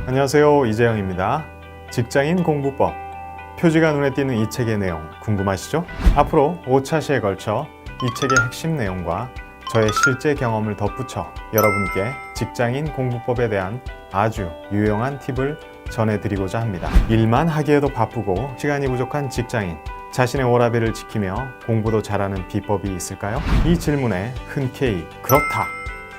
안녕하세요, 이재영입니다. 직장인 공부법, 표지가 눈에 띄는 이 책의 내용 궁금하시죠? 앞으로 5차시에 걸쳐 이 책의 핵심 내용과 저의 실제 경험을 덧붙여 여러분께 직장인 공부법에 대한 아주 유용한 팁을 전해드리고자 합니다. 일만 하기에도 바쁘고 시간이 부족한 직장인, 자신의 워라밸을 지키며 공부도 잘하는 비법이 있을까요? 이 질문에 흔쾌히 그렇다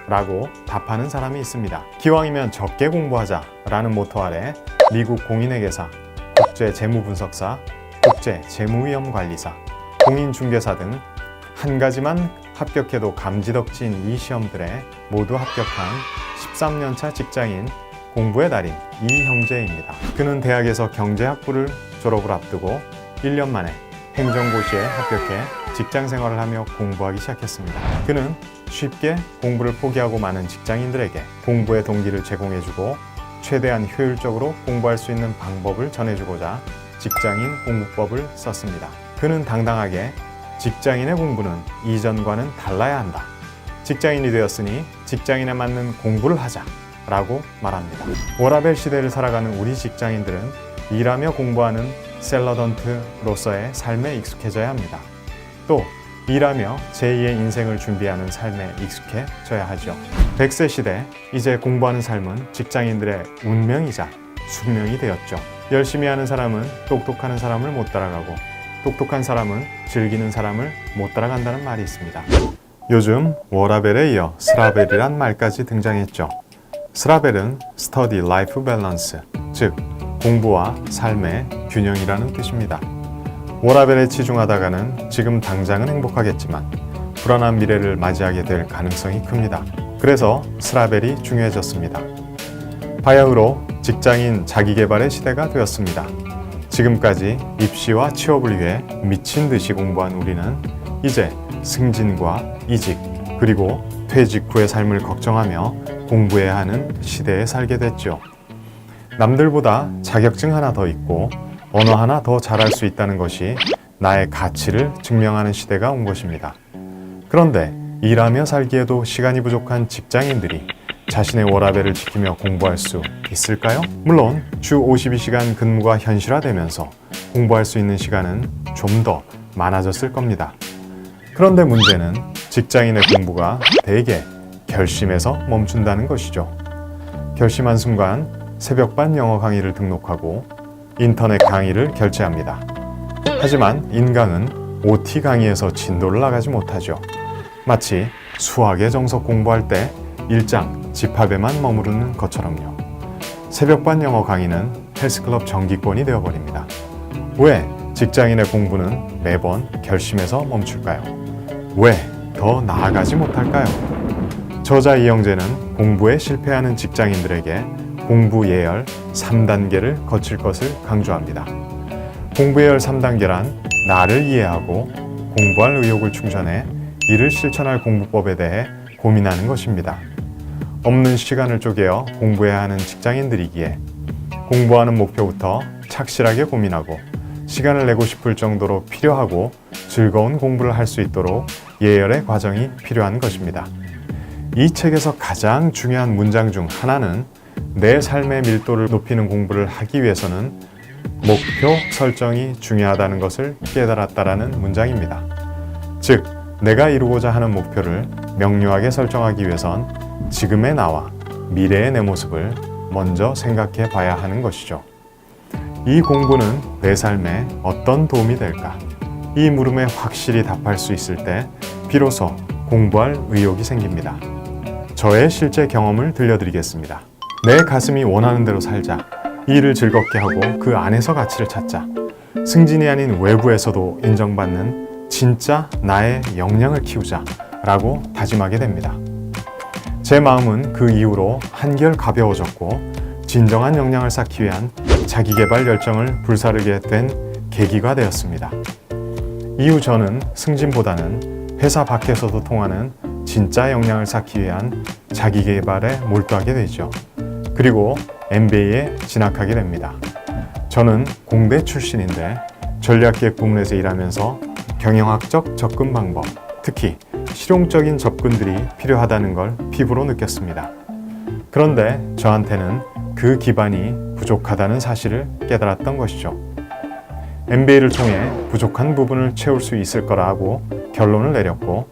라고 답하는 사람이 있습니다. 기왕이면 적게 공부하자 라는 모토 아래 미국 공인회계사, 국제재무분석사, 국제재무위험관리사, 공인중개사 등 한 가지만 합격해도 감지덕지인 이 시험들에 모두 합격한 13년차 직장인 공부의 달인 이형제입니다. 그는 대학에서 경제학부를 졸업을 앞두고 1년 만에 행정고시에 합격해 직장 생활을 하며 공부하기 시작했습니다. 그는 쉽게 공부를 포기하고 많은 직장인들에게 공부의 동기를 제공해주고 최대한 효율적으로 공부할 수 있는 방법을 전해주고자 직장인 공부법을 썼습니다. 그는 당당하게 직장인의 공부는 이전과는 달라야 한다. 직장인이 되었으니 직장인에 맞는 공부를 하자 라고 말합니다. 워라밸 시대를 살아가는 우리 직장인들은 일하며 공부하는 샐러던트로서의 삶에 익숙해져야 합니다. 또 일하며 제2의 인생을 준비하는 삶에 익숙해져야 하죠. 100세 시대, 이제 공부하는 삶은 직장인들의 운명이자 숙명이 되었죠. 열심히 하는 사람은 똑똑한 사람을 못 따라가고 똑똑한 사람은 즐기는 사람을 못 따라간다는 말이 있습니다. 요즘 워라밸에 이어 스라벨이란 말까지 등장했죠. 스라벨은 Study Life Balance, 즉 공부와 삶의 균형이라는 뜻입니다. 워라밸에 치중하다가는 지금 당장은 행복하겠지만 불안한 미래를 맞이하게 될 가능성이 큽니다. 그래서 스라벨이 중요해졌습니다. 바야흐로 직장인 자기개발의 시대가 되었습니다. 지금까지 입시와 취업을 위해 미친 듯이 공부한 우리는 이제 승진과 이직, 그리고 퇴직 후의 삶을 걱정하며 공부해야 하는 시대에 살게 됐죠. 남들보다 자격증 하나 더 있고 언어 하나 더 잘할 수 있다는 것이 나의 가치를 증명하는 시대가 온 것입니다. 그런데 일하며 살기에도 시간이 부족한 직장인들이 자신의 워라밸을 지키며 공부할 수 있을까요? 물론 주 52시간 근무가 현실화되면서 공부할 수 있는 시간은 좀 더 많아졌을 겁니다. 그런데 문제는 직장인의 공부가 대개 결심에서 멈춘다는 것이죠. 결심한 순간 새벽반 영어 강의를 등록하고 인터넷 강의를 결제합니다. 하지만 인강은 OT 강의에서 진도를 나가지 못하죠. 마치 수학의 정석 공부할 때 일장 집합에만 머무르는 것처럼요. 새벽반 영어 강의는 헬스클럽 정기권이 되어버립니다. 왜 직장인의 공부는 매번 결심에서 멈출까요? 왜 더 나아가지 못할까요? 저자 이형제는 공부에 실패하는 직장인들에게 공부 예열 3단계를 거칠 것을 강조합니다. 공부 예열 3단계란 나를 이해하고 공부할 의욕을 충전해 이를 실천할 공부법에 대해 고민하는 것입니다. 없는 시간을 쪼개어 공부해야 하는 직장인들이기에 공부하는 목표부터 착실하게 고민하고 시간을 내고 싶을 정도로 필요하고 즐거운 공부를 할 수 있도록 예열의 과정이 필요한 것입니다. 이 책에서 가장 중요한 문장 중 하나는 내 삶의 밀도를 높이는 공부를 하기 위해서는 목표 설정이 중요하다는 것을 깨달았다라는 문장입니다. 즉, 내가 이루고자 하는 목표를 명료하게 설정하기 위해선 지금의 나와 미래의 내 모습을 먼저 생각해 봐야 하는 것이죠. 이 공부는 내 삶에 어떤 도움이 될까? 이 물음에 확실히 답할 수 있을 때 비로소 공부할 의욕이 생깁니다. 저의 실제 경험을 들려드리겠습니다. 내 가슴이 원하는 대로 살자. 이 일을 즐겁게 하고 그 안에서 가치를 찾자. 승진이 아닌 외부에서도 인정받는 진짜 나의 역량을 키우자 라고 다짐하게 됩니다. 제 마음은 그 이후로 한결 가벼워졌고 진정한 역량을 쌓기 위한 자기개발 열정을 불사르게 된 계기가 되었습니다. 이후 저는 승진보다는 회사 밖에서도 통하는 진짜 역량을 쌓기 위한 자기개발에 몰두하게 되죠. 그리고 MBA에 진학하게 됩니다. 저는 공대 출신인데 전략기획 부문에서 일하면서 경영학적 접근 방법, 특히 실용적인 접근들이 필요하다는 걸 피부로 느꼈습니다. 그런데 저한테는 그 기반이 부족하다는 사실을 깨달았던 것이죠. MBA를 통해 부족한 부분을 채울 수 있을 거라고 결론을 내렸고,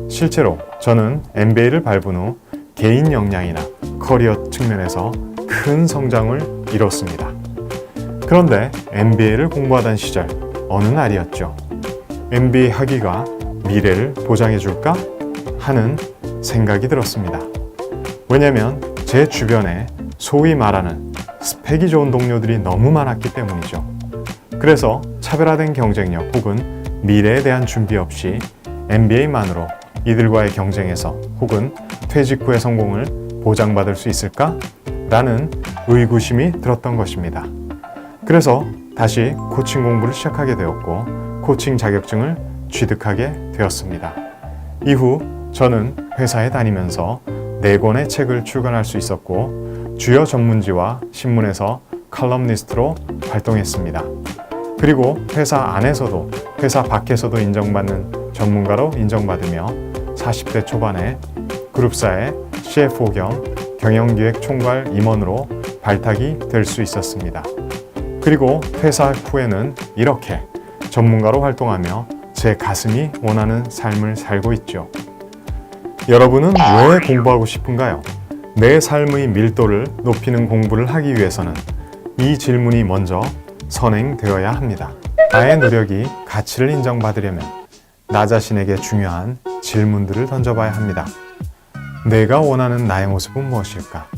실제로 저는 MBA를 밟은 후 개인 역량이나 커리어 측면에서 큰 성장을 이뤘습니다. 그런데 MBA를 공부하던 시절 어느 날이었죠. MBA 학위가 미래를 보장해 줄까 하는 생각이 들었습니다. 왜냐하면 제 주변에 소위 말하는 스펙이 좋은 동료들이 너무 많았기 때문이죠. 그래서 차별화된 경쟁력 혹은 미래에 대한 준비 없이 MBA만으로 이들과의 경쟁에서 혹은 퇴직 후의 성공을 보장받을 수 있을까? 라는 의구심이 들었던 것입니다. 그래서 다시 코칭 공부를 시작하게 되었고, 코칭 자격증을 취득하게 되었습니다. 이후 저는 회사에 다니면서 4권의 책을 출간할 수 있었고, 주요 전문지와 신문에서 칼럼니스트로 활동했습니다. 그리고 회사 안에서도 회사 밖에서도 인정받는 전문가로 인정받으며 40대 초반에 그룹사의 CFO 겸 경영기획 총괄 임원으로 발탁이 될 수 있었습니다. 그리고 퇴사 후에는 이렇게 전문가로 활동하며 제 가슴이 원하는 삶을 살고 있죠. 여러분은 왜 공부하고 싶은가요? 내 삶의 밀도를 높이는 공부를 하기 위해서는 이 질문이 먼저 선행되어야 합니다. 나의 노력이 가치를 인정받으려면 나 자신에게 중요한 질문들을 던져봐야 합니다. 내가 원하는 나의 모습은 무엇일까?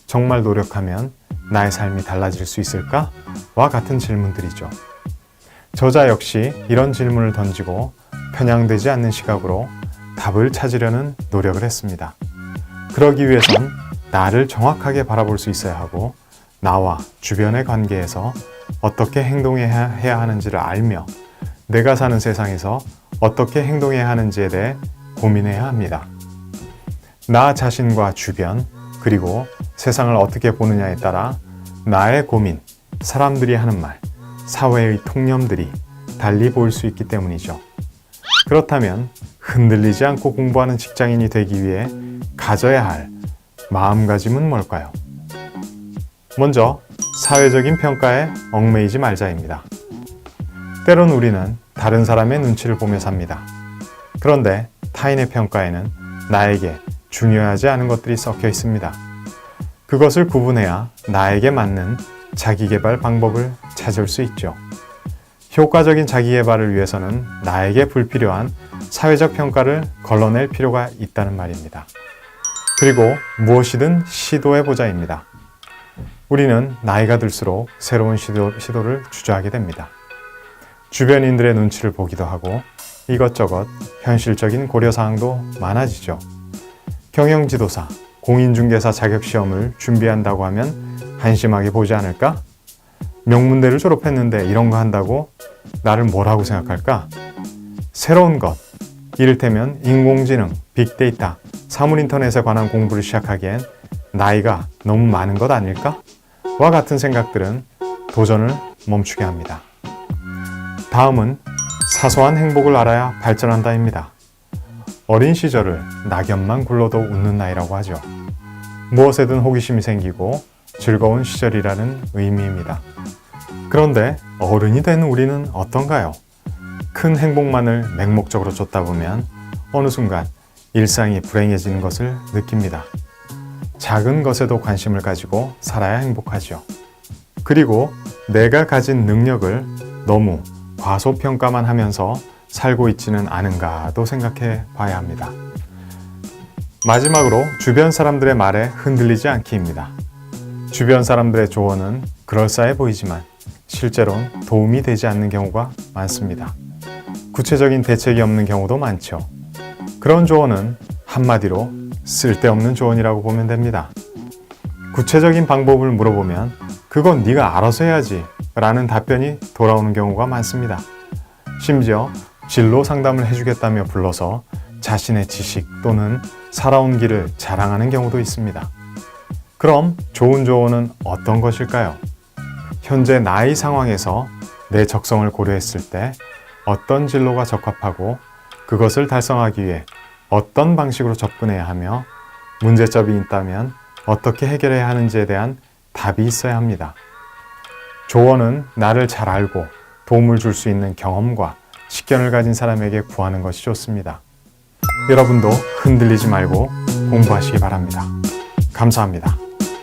정말 노력하면 나의 삶이 달라질 수 있을까? 와 같은 질문들이죠. 저자 역시 이런 질문을 던지고 편향되지 않는 시각으로 답을 찾으려는 노력을 했습니다. 그러기 위해선 나를 정확하게 바라볼 수 있어야 하고, 나와 주변의 관계에서 어떻게 행동해야 하는지를 알며 내가 사는 세상에서 어떻게 행동해야 하는지에 대해 고민해야 합니다. 나 자신과 주변, 그리고 세상을 어떻게 보느냐에 따라 나의 고민, 사람들이 하는 말, 사회의 통념들이 달리 보일 수 있기 때문이죠. 그렇다면 흔들리지 않고 공부하는 직장인이 되기 위해 가져야 할 마음가짐은 뭘까요? 먼저 사회적인 평가에 얽매이지 말자입니다. 때론 우리는 다른 사람의 눈치를 보며 삽니다. 그런데 타인의 평가에는 나에게 중요하지 않은 것들이 섞여 있습니다. 그것을 구분해야 나에게 맞는 자기개발 방법을 찾을 수 있죠. 효과적인 자기개발을 위해서는 나에게 불필요한 사회적 평가를 걸러낼 필요가 있다는 말입니다. 그리고 무엇이든 시도해보자입니다. 우리는 나이가 들수록 새로운 시도를 주저하게 됩니다. 주변인들의 눈치를 보기도 하고 이것저것 현실적인 고려사항도 많아지죠. 경영지도사, 공인중개사 자격시험을 준비한다고 하면 한심하게 보지 않을까? 명문대를 졸업했는데 이런 거 한다고 나를 뭐라고 생각할까? 새로운 것, 이를테면 인공지능, 빅데이터, 사물인터넷에 관한 공부를 시작하기엔 나이가 너무 많은 것 아닐까? 와 같은 생각들은 도전을 멈추게 합니다. 다음은 사소한 행복을 알아야 발전한다입니다. 어린 시절을 낙엽만 굴러도 웃는 나이라고 하죠. 무엇에든 호기심이 생기고 즐거운 시절이라는 의미입니다. 그런데 어른이 된 우리는 어떤가요? 큰 행복만을 맹목적으로 쫓다 보면 어느 순간 일상이 불행해지는 것을 느낍니다. 작은 것에도 관심을 가지고 살아야 행복하죠. 그리고 내가 가진 능력을 너무 과소평가만 하면서 살고 있지는 않은가도 생각해 봐야 합니다. 마지막으로 주변 사람들의 말에 흔들리지 않기입니다. 주변 사람들의 조언은 그럴싸해 보이지만 실제로는 도움이 되지 않는 경우가 많습니다. 구체적인 대책이 없는 경우도 많죠. 그런 조언은 한마디로 쓸데없는 조언이라고 보면 됩니다. 구체적인 방법을 물어보면 그건 네가 알아서 해야지 라는 답변이 돌아오는 경우가 많습니다. 심지어 진로 상담을 해주겠다며 불러서 자신의 지식 또는 살아온 길을 자랑하는 경우도 있습니다. 그럼 좋은 조언은 어떤 것일까요? 현재 나의 상황에서 내 적성을 고려했을 때 어떤 진로가 적합하고 그것을 달성하기 위해 어떤 방식으로 접근해야 하며 문제점이 있다면 어떻게 해결해야 하는지에 대한 답이 있어야 합니다. 조언은 나를 잘 알고 도움을 줄 수 있는 경험과 식견을 가진 사람에게 구하는 것이 좋습니다. 여러분도 흔들리지 말고 공부하시기 바랍니다. 감사합니다.